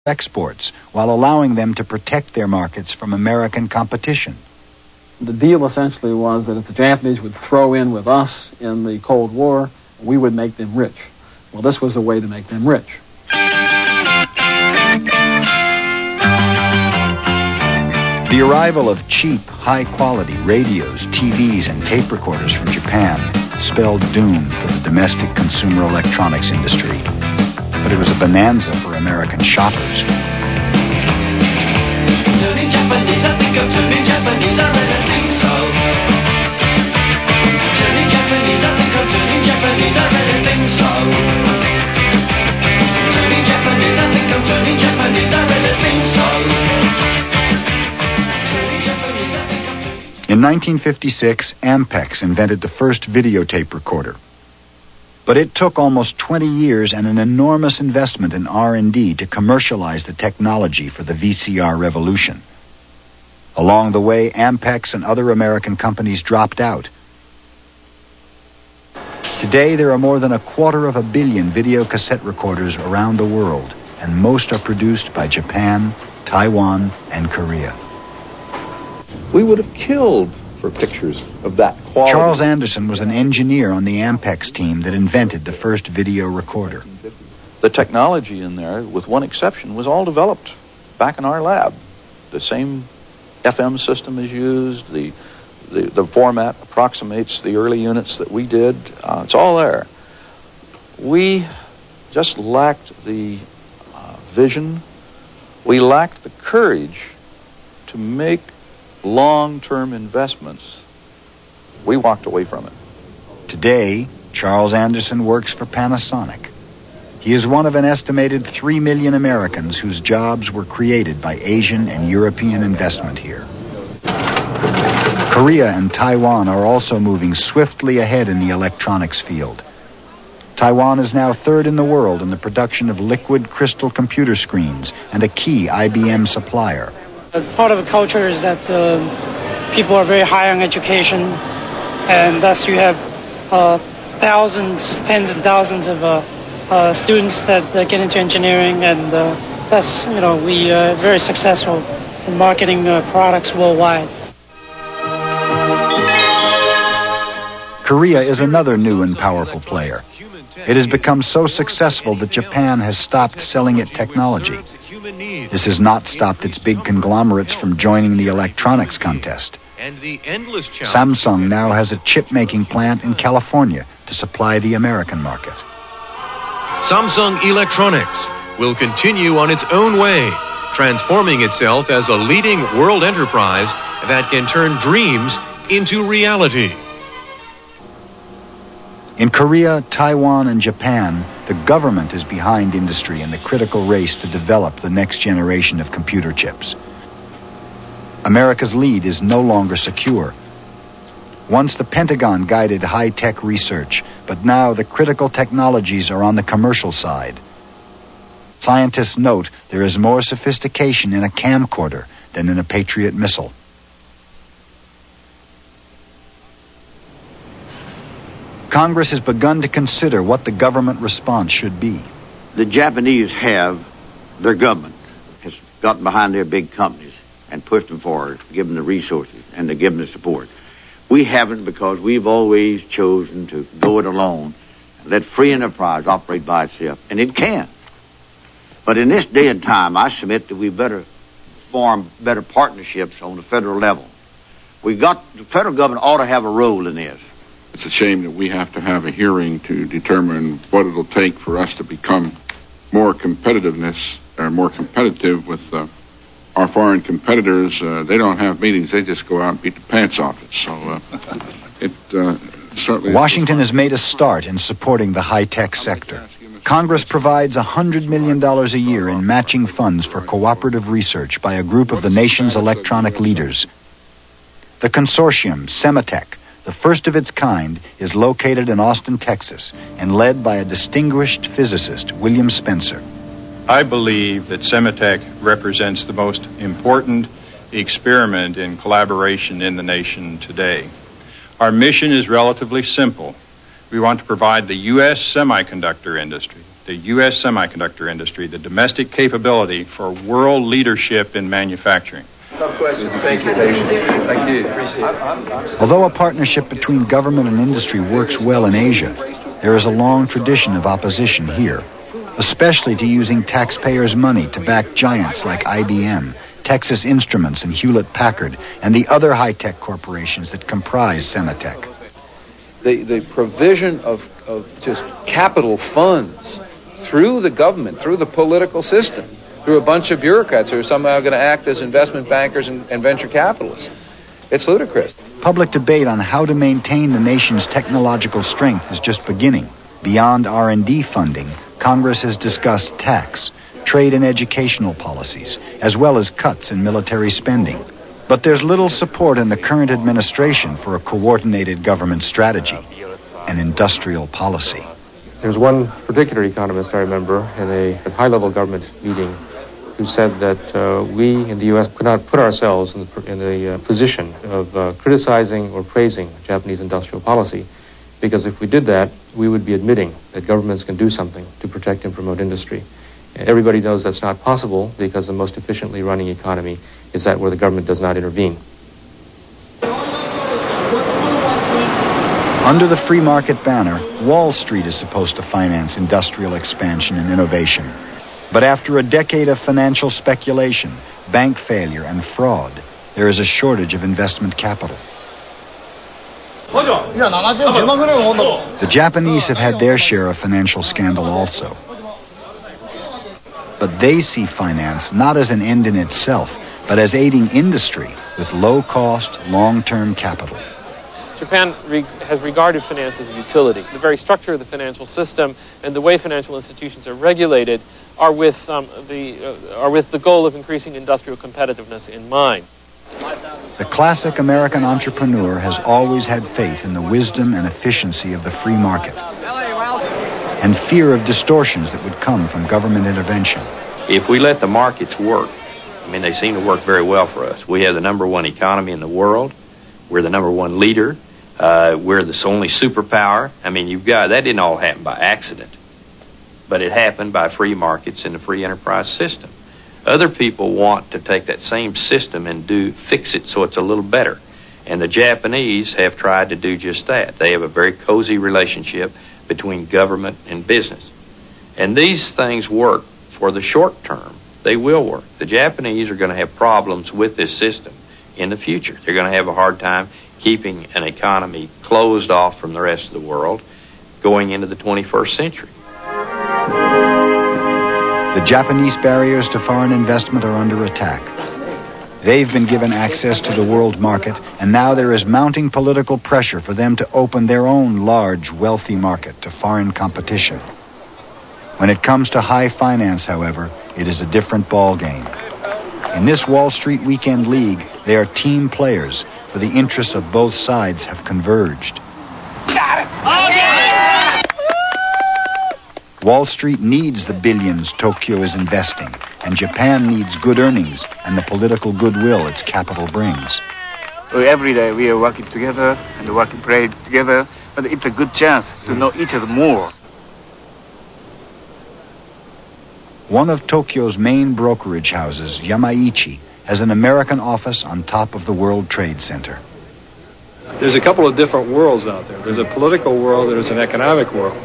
exports while allowing them to protect their markets from American competition. The deal essentially was that if the Japanese would throw in with us in the Cold War, we would make them rich. Well, this was a way to make them rich. The arrival of cheap, high-quality radios, TVs, and tape recorders from Japan spelled doom for the domestic consumer electronics industry. But it was a bonanza for American shoppers. Turning Japanese, I think I'm turning Japanese, I really think so. Turning Japanese, I think I'm turning Japanese, I really think so. Turning Japanese, I think I'm turning Japanese, I really think so. Turning Japanese, I think I'm turning... In 1956, Ampex invented the first videotape recorder. But it took almost 20 years and an enormous investment in R&D to commercialize the technology for the VCR revolution. Along the way, Ampex and other American companies dropped out. Today, there are more than 250 million video cassette recorders around the world, and most are produced by Japan, Taiwan, and Korea. We would have killed for pictures of that quality. Charles Anderson was an engineer on the Ampex team that invented the first video recorder. The technology in there, with one exception, was all developed back in our lab. The same FM system is used. The format approximates the early units that we did. It's all there. We just lacked the vision. We lacked the courage to make long-term investments. We walked away from it. Today, Charles Anderson works for Panasonic. He is one of an estimated 3 million Americans whose jobs were created by Asian and European investment here. Korea and Taiwan are also moving swiftly ahead in the electronics field. Taiwan is now third in the world in the production of liquid crystal computer screens and a key IBM supplier. Part of the culture is that people are very high on education, and thus you have thousands, tens and thousands of students that get into engineering, and thus, we are very successful in marketing products worldwide. Korea is another new and powerful player. It has become so successful that Japan has stopped selling it technology. This has not stopped its big conglomerates from joining the electronics contest. Samsung now has a chip-making plant in California to supply the American market. Samsung Electronics will continue on its own way, transforming itself as a leading world enterprise that can turn dreams into reality. In Korea, Taiwan, and Japan, the government is behind industry in the critical race to develop the next generation of computer chips. America's lead is no longer secure. Once the Pentagon guided high-tech research, but now the critical technologies are on the commercial side. Scientists note there is more sophistication in a camcorder than in a Patriot missile. Congress has begun to consider what the government response should be. The Japanese their government has gotten behind their big companies and pushed them forward, give them the resources and to give them the support. We haven't, because we've always chosen to go it alone and let free enterprise operate by itself, and it can. But in this day and time, I submit that we better form better partnerships on the federal level. The federal government ought to have a role in this. It's a shame that we have to have a hearing to determine what it'll take for us to become more competitive with our foreign competitors. They don't have meetings, they just go out and beat the pants off it. So certainly... Washington has made a start in supporting the high-tech sector. Congress provides $100 million a year in matching funds for cooperative research by a group of the nation's electronic leaders. The consortium, Sematech, the first of its kind, is located in Austin, Texas, and led by a distinguished physicist, William Spencer. I believe that Sematech represents the most important experiment in collaboration in the nation today. Our mission is relatively simple. We want to provide the U.S. semiconductor industry the U.S. semiconductor industry the domestic capability for world leadership in manufacturing. Tough question. Thank you. Thank you. Appreciate it. Although a partnership between government and industry works well in Asia, there is a long tradition of opposition here, especially to using taxpayers' money to back giants like IBM, Texas Instruments, and Hewlett-Packard, and the other high-tech corporations that comprise Semitech. The provision of just capital funds through the government, through the political system, through a bunch of bureaucrats who are somehow going to act as investment bankers and venture capitalists. It's ludicrous. Public debate on how to maintain the nation's technological strength is just beginning. Beyond R&D funding, Congress has discussed tax, trade and educational policies, as well as cuts in military spending. But there's little support in the current administration for a coordinated government strategy, an industrial policy. There's one particular economist I remember in a high-level government meeting who said that we in the U.S. could not put ourselves in the position of criticizing or praising Japanese industrial policy, because if we did that, we would be admitting that governments can do something to protect and promote industry. Everybody knows that's not possible because the most efficiently running economy is that where the government does not intervene. Under the free market banner, Wall Street is supposed to finance industrial expansion and innovation. But after a decade of financial speculation, bank failure, and fraud, there is a shortage of investment capital. The Japanese have had their share of financial scandal also. But they see finance not as an end in itself, but as aiding industry with low-cost, long-term capital. Japan has regarded finance as a utility. The very structure of the financial system and the way financial institutions are regulated are with the goal of increasing industrial competitiveness in mind. The classic American entrepreneur has always had faith in the wisdom and efficiency of the free market, and fear of distortions that would come from government intervention. If we let the markets work, they seem to work very well for us. We have the #1 economy in the world. We're the #1 leader. We're the only superpower. That didn't all happen by accident, but it happened by free markets and the free enterprise system. Other people want to take that same system and fix it so it's a little better. And the Japanese have tried to do just that. They have a very cozy relationship between government and business. And these things work for the short term. They will work. The Japanese are going to have problems with this system in the future. They're going to have a hard time keeping an economy closed off from the rest of the world going into the 21st century. The Japanese barriers to foreign investment are under attack. They've been given access to the world market, and now there is mounting political pressure for them to open their own large, wealthy market to foreign competition. When it comes to high finance, however, it is a different ballgame. In this Wall Street Weekend League, they are team players, for the interests of both sides have converged. Got it! Okay! Wall Street needs the billions Tokyo is investing, and Japan needs good earnings and the political goodwill its capital brings. Every day we are working together and working play together, but it's a good chance to know each other more. One of Tokyo's main brokerage houses, Yamaichi, has an American office on top of the World Trade Center. There's a couple of different worlds out there. There's a political world, there's an economic world.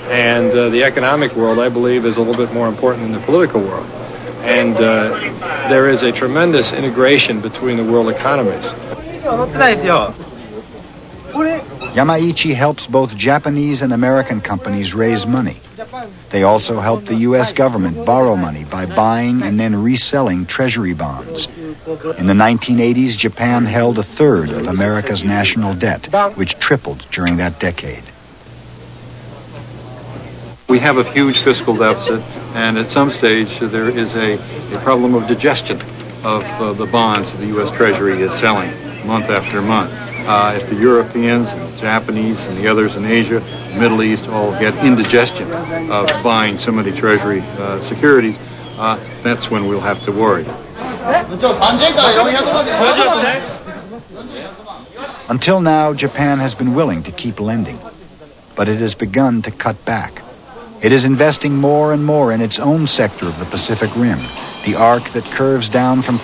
And the economic world, I believe, is a little bit more important than the political world. And there is a tremendous integration between the world economies. Yamaichi helps both Japanese and American companies raise money. They also help the U.S. government borrow money by buying and then reselling treasury bonds. In the 1980s, Japan held 1/3 of America's national debt, which tripled during that decade. We have a huge fiscal deficit, and at some stage there is a problem of digestion of the bonds that the U.S. Treasury is selling month after month. If the Europeans, and the Japanese, and the others in Asia, the Middle East all get indigestion of buying so many Treasury securities, that's when we'll have to worry. Until now, Japan has been willing to keep lending, but it has begun to cut back. It is investing more and more in its own sector of the Pacific Rim, the arc that curves down from